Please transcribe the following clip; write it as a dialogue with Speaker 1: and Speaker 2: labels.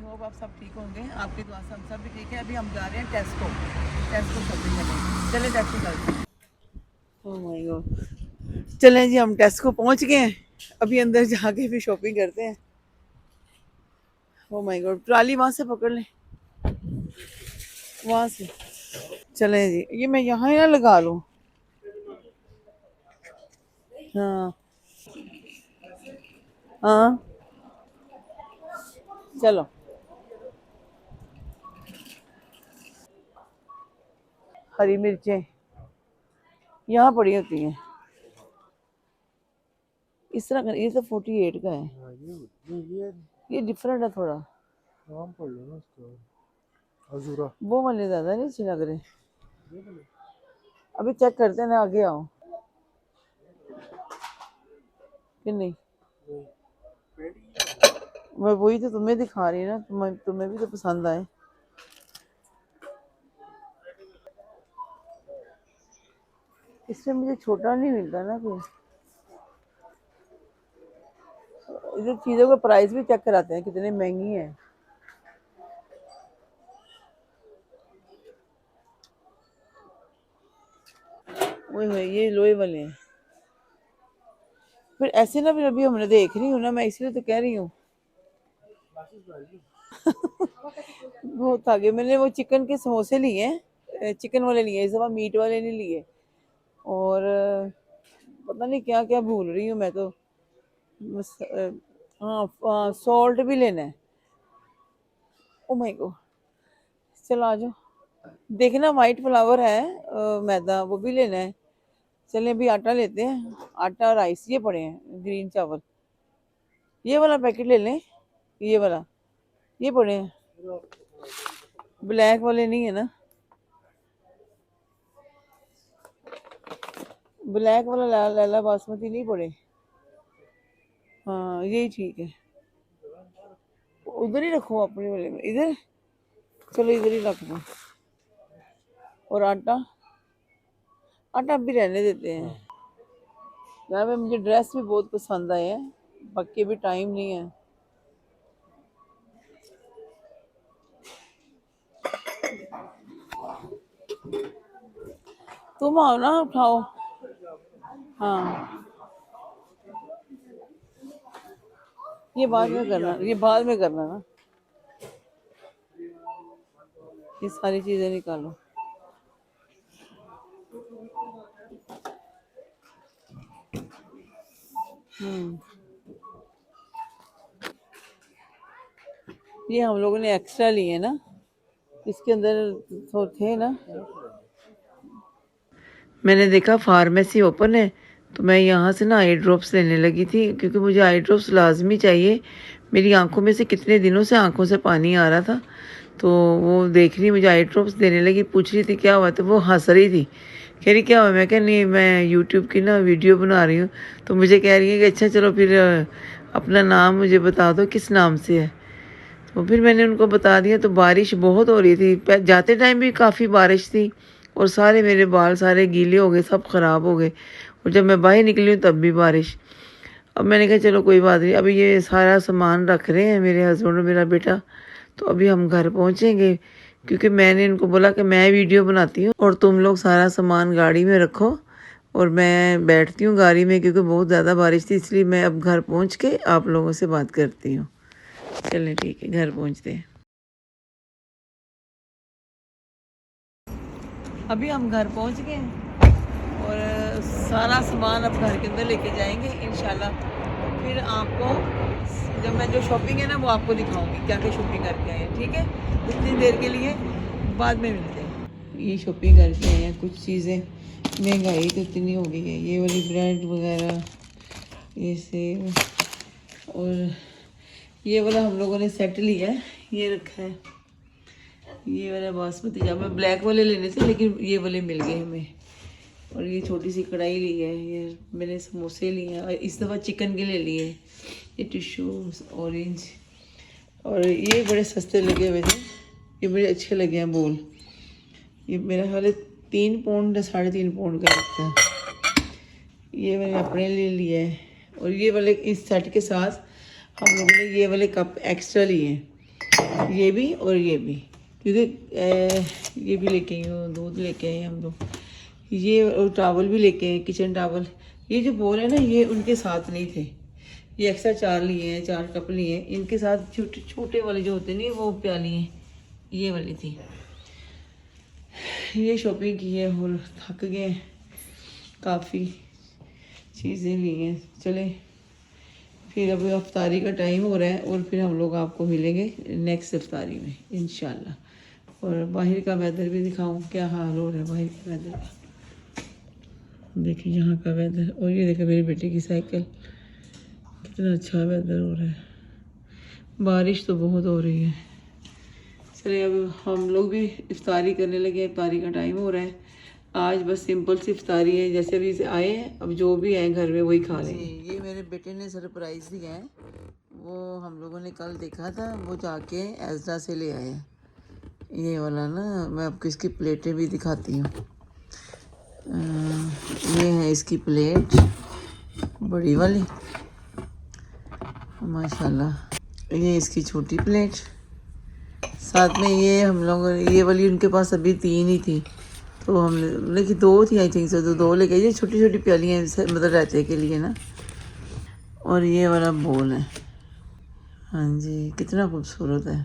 Speaker 1: Hope आप सब ठीक होंगे, आपकी दुआ से हम सब भी ठीक है। अभी हम जा रहे हैं टेस्को शॉपिंग करने। चले टेस्को चलते हैं। ओह माय गॉड, चलें जी, हम टेस्को पहुंच गए हैं। अभी अंदर जाके भी शॉपिंग करते हैं। ओह माय गॉड, ट्रॉली वहां से पकड़ लें, वहां से। चलें जी, ये मैं यहाँ ही ना लगा लूँ। हाँ हाँ, चलो। हरी मिर्चें यहाँ पड़ी होती हैं। इस तरह का, ये तो 48 का है। ये डिफरेंट है थोड़ा।
Speaker 2: नाम पढ़ लो ना उसका, अजूरा।
Speaker 1: वो वाले ज्यादा नहीं अच्छे लग रहे। अभी चेक करते हैं ना, आगे आओ कि नहीं। मैं वही तो तुम्हें दिखा रही ना, तुम्हें भी तो पसंद आए। इसमें मुझे छोटा नहीं मिलता ना कोई। इधर चीज़ों का प्राइस भी चेक कराते हैं कितनी महंगी है। वही ये लोहे वाले हैं। फिर ऐसे ना, फिर अभी हमने देख रही हूँ ना, मैं इसलिए तो कह रही हूँ। बहुत आगे। मैंने वो चिकन के समोसे लिए हैं, चिकन वाले लिए, इस दफा मीट वाले नहीं लिए। और पता नहीं क्या क्या भूल रही हूँ मैं तो। हाँ, सॉल्ट भी लेना है। ओ माय गॉड, चलो आ जाओ। देखना वाइट फ्लावर है, मैदा वो भी लेना है। चलें अभी आटा लेते हैं, आटा राइस ये पड़े हैं, ग्रीन चावल। ये वाला पैकेट ले लें, ये वाला, ये पड़े हैं। ब्लैक वाले नहीं है ना, ब्लैक वाला लाला बासमती नहीं पड़े। हाँ यही ठीक है। उधर ही रखो अपने वाले में, इधर। चलो इधर ही रख दो। और आटा, आटा भी रहने देते हैं। यार मैं, मुझे ड्रेस भी बहुत पसंद आए हैं, बाकी भी टाइम नहीं है। तुम आओ ना, उठाओ। हाँ, ये बाद में करना, ये बाद में करना ना। ये सारी चीजें निकालो। हम्म, ये हम लोगों ने एक्स्ट्रा लिए ना, इसके अंदर तो थे ना। मैंने देखा फार्मेसी ओपन है, तो मैं यहाँ से ना आई ड्रॉप्स लेने लगी थी, क्योंकि मुझे आई ड्रॉप्स लाजमी चाहिए। मेरी आंखों में से कितने दिनों से आंखों से पानी आ रहा था, तो वो देख रही, मुझे आई ड्रॉप्स देने लगी। पूछ रही थी क्या हुआ, तो वो हंस रही थी, कह रही क्या हुआ। मैं कह नहीं, मैं यूट्यूब की ना वीडियो बना रही हूँ। तो मुझे कह रही है कि अच्छा चलो फिर अपना नाम मुझे बता दो, किस नाम से है। तो फिर मैंने उनको बता दिया। तो बारिश बहुत हो रही थी, जाते टाइम भी काफ़ी बारिश थी, और सारे मेरे बाल सारे गीले हो गए, सब ख़राब हो गए। और जब मैं बाहर निकली हूँ तब भी बारिश। अब मैंने कहा चलो कोई बात नहीं, अभी ये सारा सामान रख रहे हैं मेरे हस्बैंड और मेरा बेटा, तो अभी हम घर पहुँचेंगे। क्योंकि मैंने इनको बोला कि मैं वीडियो बनाती हूँ और तुम लोग सारा सामान गाड़ी में रखो, और मैं बैठती हूँ गाड़ी में, क्योंकि बहुत ज़्यादा बारिश थी। इसलिए मैं अब घर पहुँच के आप लोगों से बात करती हूँ। चलें ठीक है, घर पहुँचते हैं। अभी हम घर पहुँच गए हैं, और सारा सामान अब घर के अंदर लेके जाएंगे इंशाल्लाह। तो फिर आपको, जब मैं जो शॉपिंग है ना वो आपको दिखाऊंगी, क्या क्या शॉपिंग करके आए हैं। ठीक है, उतनी देर के लिए बाद में मिलते हैं। ये शॉपिंग करके आए हैं, कुछ चीज़ें, महंगाई तो इतनी हो गई है। ये वाली ब्रेड वगैरह, ये सेब, और ये वाला हम लोगों ने सेट लिया है, ये रखा है। ये वाला बासमती चावल, मैं ब्लैक वाले लेने थे लेकिन ये वाले मिल गए हमें। और ये छोटी सी कढ़ाई ली है, ये मैंने समोसे लिए हैं, और इस दफ़ा चिकन के ले लिए। ये टिश्यू ऑरेंज, और ये बड़े सस्ते लगे हुए थे, ये बड़े अच्छे लगे हैं बोल। ये मेरा ख्याल है 3 पाउंड या 3.5 पाउंड का लगता है। ये मैंने अपने लिए लिया है। और ये वाले इस सेट के साथ हम लोगों ने ये वाले कप एक्स्ट्रा लिए हैं। ये भी और ये भी, क्योंकि ये भी लेके आई हूँ, दूध लेके आए हम लोग। ये और टावल भी लेके आए, किचन टावल। ये जो बोल है ना, ये उनके साथ नहीं थे, ये एक्स्ट्रा 4 लिए हैं, 4 कप लिए हैं। इनके साथ छोटे छोटे वाले जो होते नहीं, वो प्याली हैं, ये वाली थी। ये शॉपिंग की है और थक गए, काफ़ी चीज़ें ली हैं। चले फिर अब इफ्तारी का टाइम हो रहा है और फिर हम लोग आपको मिलेंगे नेक्स्ट इफ्तारी में इंशाल्लाह। और बाहर का वेदर भी दिखाऊं, क्या हाल हो रहा है बाहर के वेदर का। देखिए यहाँ का वेदर, और ये देखो मेरी बेटी की साइकिल, कितना अच्छा वेदर हो रहा है। बारिश तो बहुत हो रही है। चलिए अब हम लोग भी इफ्तारी करने लगे, इफ्तारी का टाइम हो रहा है। आज बस सिंपल सी इफ्तारी है, जैसे अभी से आए हैं, अब जो भी है घर में वही खा लेंगे। ये मेरे बेटे ने सरप्राइज़ दिया है, वो हम लोगों ने कल देखा था, वो जाके एज़रा से ले आए हैं। ये वाला ना, मैं आपको इसकी प्लेटें भी दिखाती हूँ। ये है इसकी प्लेट, बड़ी वाली माशाल्लाह। ये इसकी छोटी प्लेट, साथ में ये हम लोग, ये वाली उनके पास अभी 3 ही थी, तो हमने लेकिन 2 थी आई थिंक से, तो 2 लेके। ये छोटी छोटी प्यालियाँ मतलब रहते के लिए ना। और ये वाला बोल है, हाँ जी, कितना खूबसूरत है।